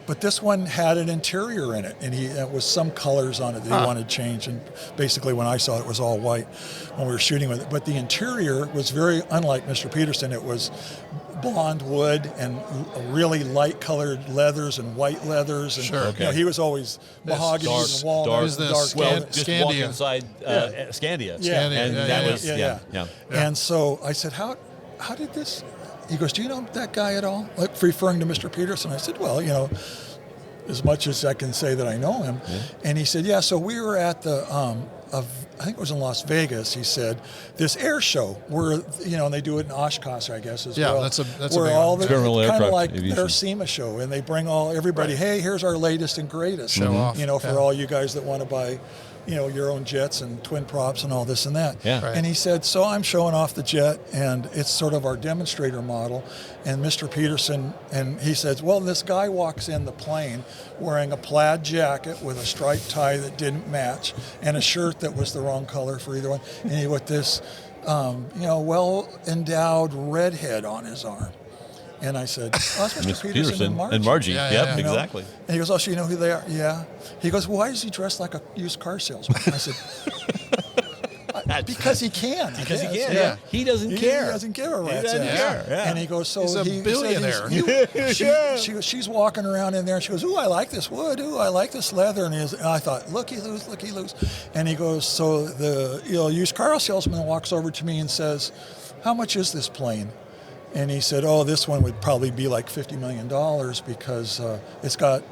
but this one had an interior in it, and it was some colors on it that he wanted changed. And basically, when I saw it, it was all white when we were shooting with it. But the interior was very unlike Mr. Peterson. It was blonde wood and really light colored leathers and white leathers. And, sure. Okay. He was always mahogany and walnut. Just walk inside Scandia. Yeah. And that was And so I said, how did this? He goes, do you know that guy at all? Like referring to Mr. Peterson. I said, well, as much as I can say that I know him. Yeah. And he said, yeah, so we were at the, I think it was in Las Vegas, he said, this air show where, and they do it in Oshkosh, I guess, as well. Yeah, that's a where all the, kind of like aviation. their SEMA show, and they bring everybody, hey, here's our latest and greatest. Show off. For all you guys that want to buy, your own jets and twin props and all this and that. Yeah. Right. And he said, so I'm showing off the jet, and it's sort of our demonstrator model. And Mr. Peterson, and he says, well, this guy walks in the plane wearing a plaid jacket with a striped tie that didn't match and a shirt that was the wrong color for either one. And he with this, well-endowed redhead on his arm. And I said, oh, that's Mr. Peterson and Margie. Yep, exactly. And he goes, oh, so you know who they are? Yeah. He goes, well, why is he dressed like a used car salesman? And I said, because he can. Because he can. Yeah. He doesn't care. He doesn't give a rat's ass. Yeah. And he goes, so he's a billionaire. She's walking around in there, and she goes, ooh, I like this wood. Ooh, I like this leather. And I thought, looky loose. And he goes, so the used car salesman walks over to me and says, how much is this plane? And he said, oh, this one would probably be like $50 million because it's got,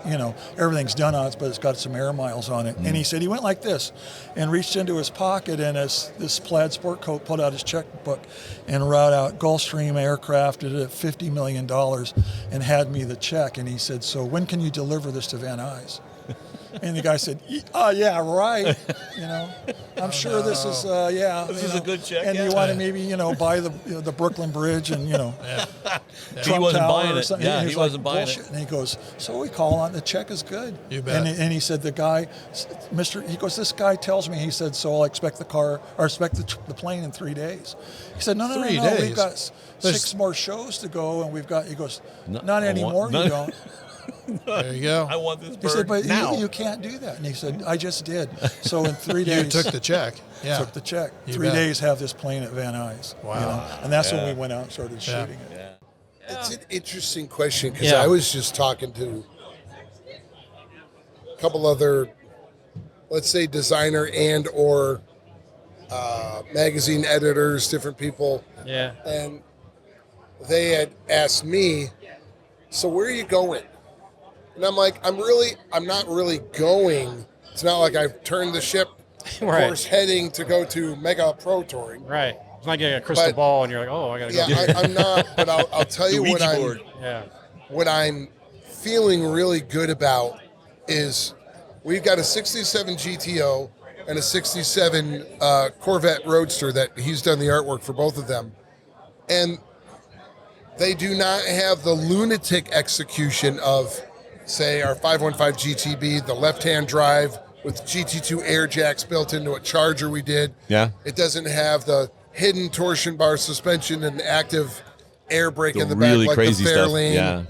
everything's done on it, but it's got some air miles on it. And he said he went like this and reached into his pocket and this plaid sport coat, pulled out his checkbook and wrote out Gulfstream Aircraft at $50 million and had me the check. And he said, so when can you deliver this to Van Nuys? And the guy said, yeah, right. I'm sure this is, This is a good check. And you want to maybe, buy the Brooklyn Bridge and, He wasn't buying it. Something. Yeah, And he wasn't buying it. And he goes, so we call on, the check is good. You bet. And he said, the guy, he goes, this guy tells me, he said, so I'll expect the plane in 3 days. He said, no, 3 no, days? we've got 6 more shows to go. And he goes, not anymore, you don't. There you go. I want this bird He said, but now. you can't do that. And he said, I just did. So in 3 days. You took the check. Yeah. Took the check. You 3 bet. days have this plane at Van Nuys. Wow. And that's when we went out and started shooting it. Yeah. It's an interesting question because I was just talking to a couple other, let's say, designer and or magazine editors, different people. Yeah. And they had asked me, so where are you going? And I'm like, I'm not really going. It's not like I've turned the ship Right. course heading to go to Mega Pro Touring. Right. It's not getting a crystal But- ball and you're like, oh, I got to go. Yeah, I'm not, but I'll tell you what Ouija board. what I'm feeling really good about is we've got a 67 GTO and a 67 Corvette Roadster that he's done the artwork for both of them. And they do not have the lunatic execution of, say, our 515 GTB, the left-hand drive with GT2 air jacks built into a Charger we did. Yeah. It doesn't have the hidden torsion bar suspension and active air brake in the really back like crazy the stuff. Fairlane. Yeah.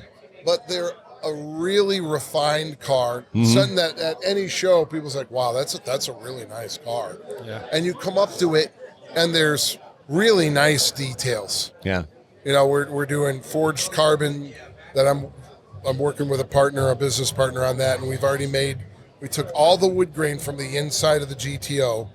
But they're a really refined car. Mm-hmm. Something that at any show, people's like, wow, that's a really nice car. Yeah. And you come up to it, and there's really nice details. Yeah. We're doing forged carbon that I'm working with a business partner on that, and we took all the wood grain from the inside of the GTO,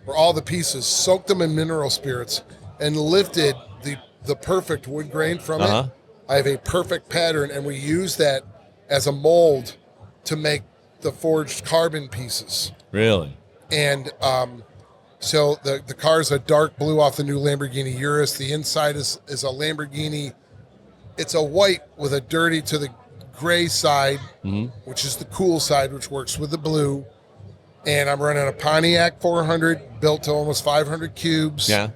or all the pieces, soaked them in mineral spirits, and lifted the perfect wood grain from it. I have a perfect pattern, and we use that as a mold to make the forged carbon pieces. Really? And so the car's a dark blue off the new Lamborghini Urus. The inside is a Lamborghini. It's a white with a dirty to the gray side, which is the cool side, which works with the blue. And I'm running a Pontiac 400 built to almost 500 cubes. Yeah.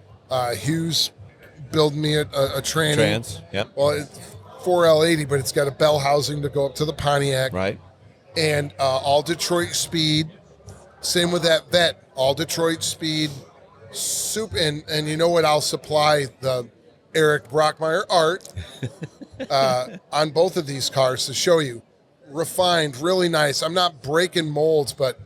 Hughes built me a tranny. Trans. Yep. Well, it's 4L80, but it's got a bell housing to go up to the Pontiac. Right. And all Detroit speed. Same with that Vet. All Detroit speed. Soup. And you know what? I'll supply the Eric Brockmeyer art on both of these cars to show you. Refined, really nice. I'm not breaking molds, but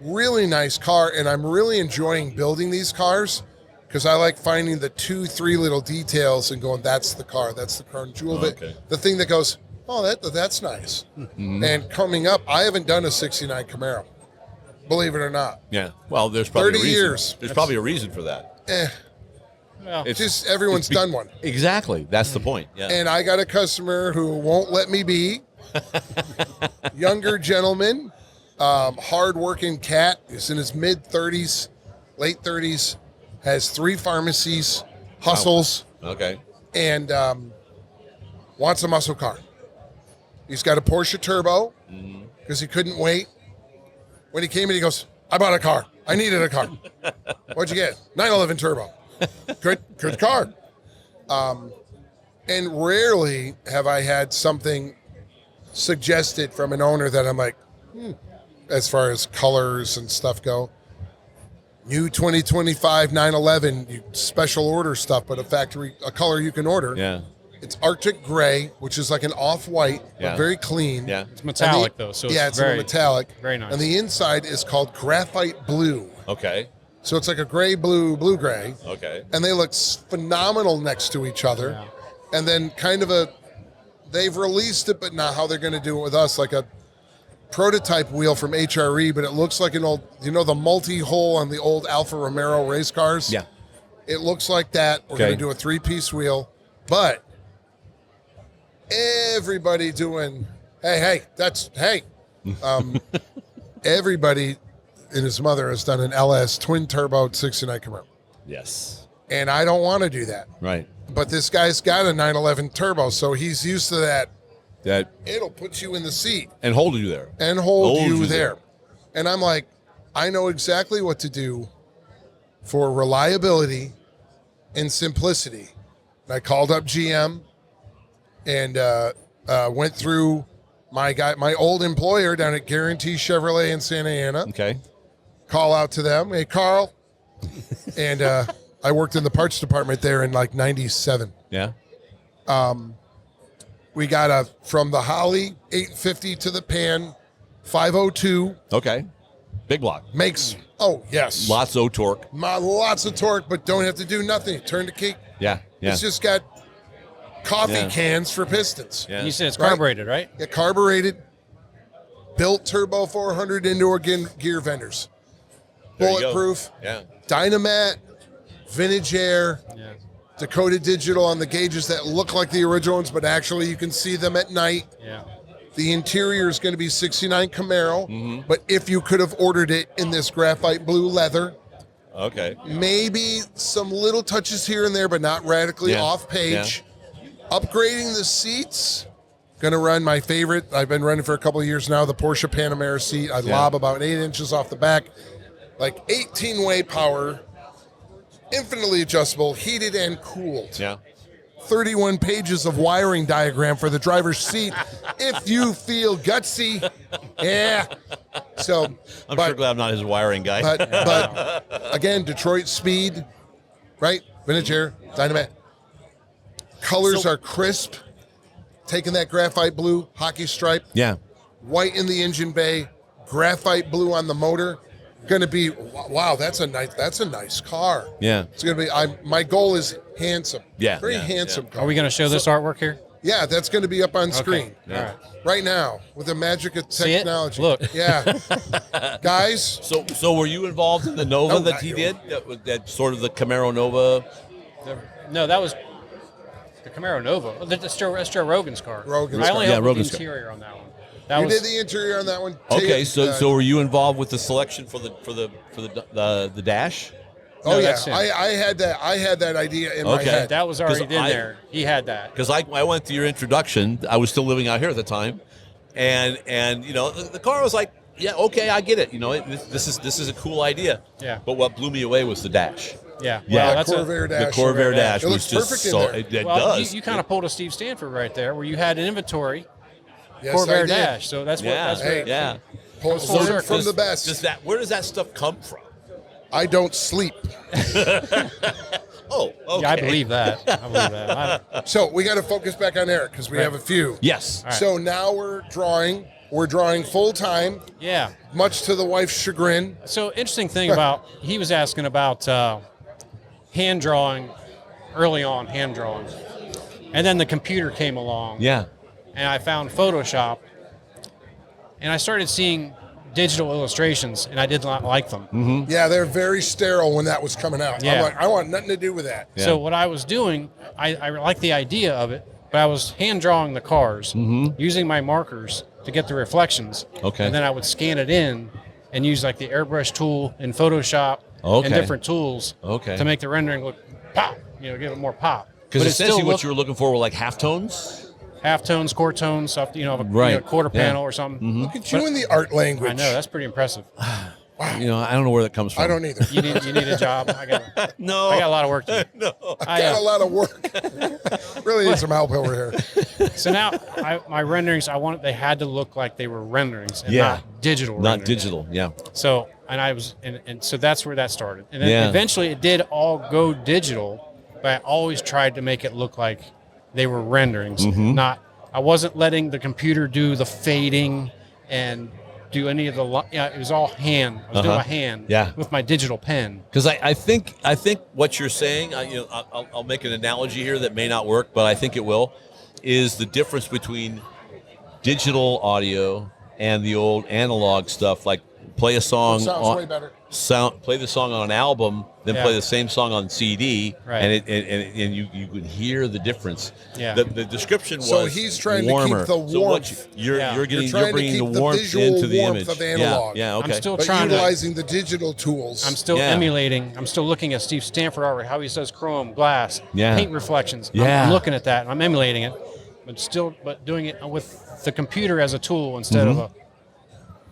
really nice car. And I'm really enjoying building these cars because I like finding the 2-3 little details and going, that's the car, that's the crown jewel of it. The thing that goes, oh, that's nice. And coming up, I haven't done a 69 Camaro, believe it or not. Yeah. Well, there's probably 30 a reason. years. There's probably a reason for that. Well, It's Just everyone's done one. Exactly. That's the point. Yeah. And I got a customer who won't let me be. Younger gentleman, hard-working cat. He's in his mid-30s, late 30s, has 3 pharmacies, hustles, Okay. and wants a muscle car. He's got a Porsche Turbo because he couldn't wait. When he came in, he goes, I bought a car. I needed a car. What'd you get? 911 Turbo. Good car. And rarely have I had something suggested from an owner that I'm like, as far as colors and stuff go. New 2025 911, you special order stuff, but a color you can order. Yeah. It's Arctic Gray, which is like an off-white, Yeah. but very clean. Yeah. it's metallic, though, so yeah, it's it's in a very, metallic. very nice. And the inside is called Graphite Blue. Okay. So it's like a gray, blue, blue-gray. Okay. And they look phenomenal next to each other. Yeah. And then they've released it, but not how they're going to do it with us, like a prototype wheel from HRE, but it looks like an old, the multi-hole on the old Alfa Romero race cars? Yeah. It looks like that. We're going to do a 3-piece wheel, but everybody doing, hey, everybody and his mother has done an LS twin turbo 69 Camaro. Yes. And I don't want to do that. Right. But this guy's got a 911 turbo, so he's used to that. That it'll put you in the seat. And hold you there. And hold you there. And I'm like, I know exactly what to do for reliability and simplicity. And I called up GM and went through my old employer down at Guarantee Chevrolet in Santa Ana. Okay. Call out to them. Hey, Carl. And I worked in the parts department there in like 97. Yeah. We got from the Holly 850 to the Pan 502. Okay. Big block. Makes, yes. Lots of torque. Lots of torque, but don't have to do nothing. Turn the key. Yeah. It's just got coffee cans for pistons. Yeah. You said it's carbureted, right? Yeah, carbureted. Built turbo 400 indoor gear vendors. Bulletproof. Yeah. Dynamat. Vintage air. Yeah. Dakota Digital on the gauges that look like the original ones, but actually you can see them at night. Yeah. The interior is going to be 69 Camaro, but if you could have ordered it in this graphite blue leather, okay, maybe some little touches here and there, but not radically off page. Upgrading the seats, going to run my favorite. I've been running for a couple of years now, the Porsche Panamera seat. I lob about 8 inches off the back, like 18-way power, infinitely adjustable, heated and cooled. Yeah. 31 pages of wiring diagram for the driver's seat if you feel gutsy. Yeah. So I'm sure glad I'm not his wiring guy. But again, Detroit speed, right? Vintage air, Dynamat. Colors are crisp. Taking that graphite blue, hockey stripe. Yeah. White in the engine bay, graphite blue on the motor. Going to be, wow, that's a nice car. Yeah. It's going to be, my goal is handsome. Yeah. Very handsome car. Are we going to show this artwork here? Yeah, that's going to be up on screen. Yeah. All right. Right now with the magic of See it? technology. Look. Yeah. Guys. So were you involved in the Nova that he did? That sort of the Camaro Nova? No, that was the Camaro Nova. That's Joe Rogan's car. Rogan's I only car. helped with Rogan's the car. interior on that one. You did the interior on that one. Okay, so were you involved with the selection for the dash? Oh No, yeah, that's him. I had that idea in my Okay. head. That was already in there. He had that. Because I went to your introduction. I was still living out here at the time, and you know the car was like, yeah, okay, I get it. You know, this is a cool idea. Yeah. But what blew me away was the dash. Yeah. Yeah. Well, that's Corvair dash. The Corvair dash It was looks just perfect in so there. it well, does. you kind of pulled a Steve Stanford right there, where you had an inventory Yes, I Corvair did. dash. So that's what. Yeah. That's Hey. what, Yeah. Pull So from the best. Where does that stuff come from? I don't sleep. Oh, okay. Yeah, I believe that. I believe that. So we got to focus back on Eric because we have a few. Yes. right. So now we're drawing. We're drawing full time, Yeah. much to the wife's chagrin. So interesting thing about he was asking about hand drawing, early on hand drawing, and then the computer came along. Yeah. And I found Photoshop, and I started seeing digital illustrations, and I did not like them. Yeah, they're very sterile when that was coming out. Yeah. I'm like, I want nothing to do with that. Yeah. So what I was doing, I like the idea of it, but I was hand drawing the cars using my markers to get the reflections. Okay. And then I would scan it in and use like the airbrush tool in Photoshop Okay. and different tools Okay. to make the rendering look pop, give it more pop. Because But it essentially still what you were looking for were like halftones. halftones, quarter tones, stuff, a Right. quarter Yeah. panel or something. Look at you in the art language. I know, that's pretty impressive. You know, I don't know where that comes from. I don't either. You need a job. I got a lot of work to do. Got a lot of work. Really need some help over here. So now my renderings, they had to look like they were renderings and Yeah. not digital Not renderings. digital. Yeah. So, and so that's where that started. And then Yeah. eventually it did all go digital, but I always tried to make it look like they were renderings. I wasn't letting the computer do the fading and do any of the, it was all hand. I was doing by hand with my digital pen. Because I think what you're saying, I'll make an analogy here that may not work, but I think it will, is the difference between digital audio and the old analog stuff. Like play a song Sounds way better. play the song on an album, then play the same song on CD, Right. and you could hear the difference. Yeah. The description was So he's trying warmer. to keep the So warmth. you're trying bringing to the keep the warmth visual into the warmth image. of analog. Yeah, okay. I'm still but trying utilizing the digital tools. I'm still emulating. I'm still looking at Steve Stanford art, how he says chrome, glass, paint reflections. Yeah. I'm looking at that, and I'm emulating it, but doing it with the computer as a tool instead of a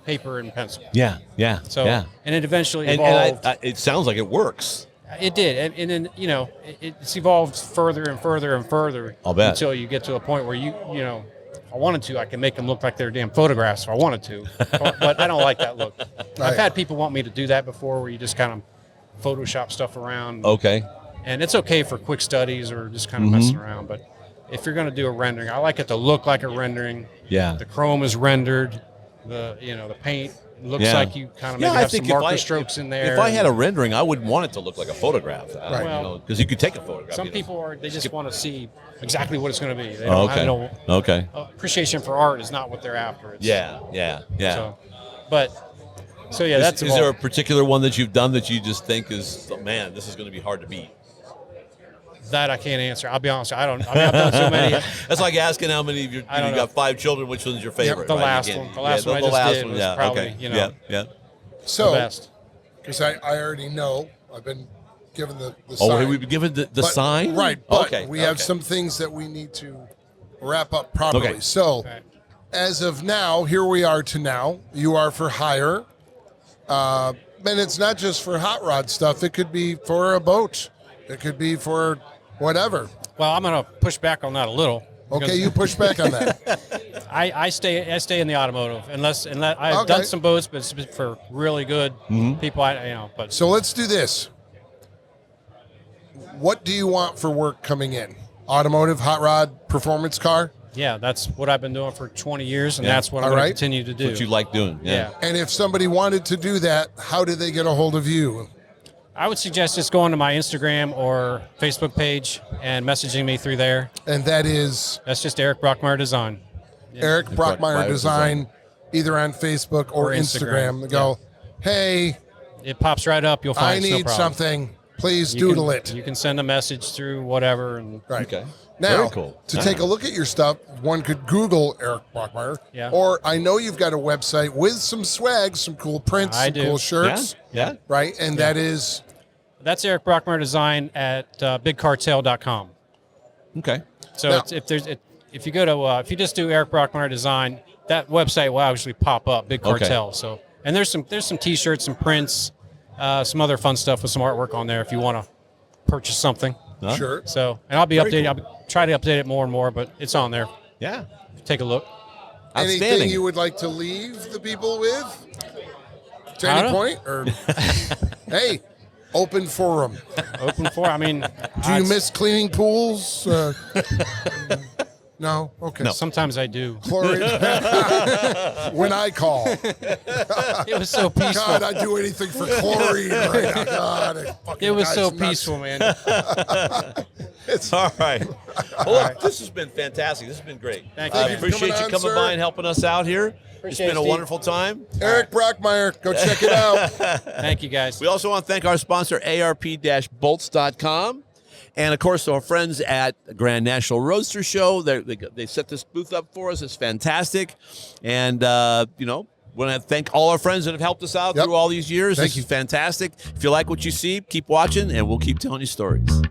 paper and pencil. Yeah, yeah. So, yeah. and it eventually And evolved. it sounds like it works. It did, and then it's evolved further and further and further. I'll bet. Until you get to a point where if I wanted to, I can make them look like they're damn photographs if I wanted to, but I don't like that look. I've had people want me to do that before, where you just kind of Photoshop stuff around. Okay. And it's okay for quick studies or just kind of messing around, but if you're going to do a rendering, I like it to look like a rendering. Yeah. The chrome is rendered. The paint looks like you kind of maybe have some marker strokes in there. If I had a rendering, I would want it to look like a photograph. Right. Well, because you could take a photograph. Some people they just want to see exactly what it's going to be. They Okay. Okay. Appreciation for art is not what they're after. It's, Yeah. So that's. Is there a particular one that you've done that you just think is, man, this is going to be hard to beat? That I can't answer. I'll be honest. I've done so many. That's like asking how many of your you've got 5 children. Which one's your favorite? The right? last one. The last one I just did was probably Yeah. the So, best. because I already know, I've been given the Oh, sign. we've been given the But- sign? Right, but okay. we have some things that we need to wrap up properly. Okay. So, Okay. as of now, here we are to now. You are for hire. And it's not just for hot rod stuff. It could be for a boat. It could be for whatever. Well, I'm going to push back on that a little. Okay, you push back on that. I stay in the automotive unless I've Okay. done some boats, but it's for really good people. But So let's do this. What do you want for work coming in? Automotive, hot rod, performance car? yeah, that's what I've been doing for 20 years, and Yeah. that's what I'm All going right. to continue to do. What you like doing? Yeah. And if somebody wanted to do that, how do they get a hold of you? I would suggest just going to my Instagram or Facebook page and messaging me through there. And that is That's just Eric Brockmeyer Design. Eric Brockmeyer Design, either on Facebook or Or Instagram. Instagram. Go, hey, It pops right up. You'll I find it's no need problem. something. Please You doodle can, it. You can send a message through whatever. And Right. Okay. Now, Very cool. to take a look at your stuff, one could Google Eric Brockmeyer. Yeah. Or I know you've got a website with some swag, some cool prints, I some do. cool shirts. Yeah. Right? And that is, that's Eric Brockmeyer Design at bigcartel.com. Okay. So Now- if you go to if you just do Eric Brockmeyer Design, that website will actually pop up, Big Cartel. Okay. So and there's some T-shirts, some prints, some other fun stuff with some artwork on there if you want to purchase something. Huh? sure. So and I'll be Very updating. cool. I'll try to update it more and more, but it's on there. Yeah. Take a look. Anything Outstanding. you would like to leave the people with? To I any don't- point? Or, hey, open forum. Open for. I mean, Do you miss cleaning pools? No? Okay. Sometimes I do. Chlorine. When I call. It was so peaceful. God, I'd do anything for chlorine right now. God, It was so nuts. peaceful, man. All right. Well, look, this has been fantastic. This has been great. Thank you, I man. appreciate you Coming on, coming sir. by and helping us out here. Appreciate it's been it, a Steve. wonderful time. Eric Brockmeyer, go check it out. Thank you, guys. We also want to thank our sponsor, ARP-bolts.com. And, of course, our friends at Grand National Roadster Show. They set this booth up for us. It's fantastic. And, want to thank all our friends that have helped us out Yep. through all these years. Thank This you. is fantastic. If you like what you see, keep watching, and we'll keep telling you stories.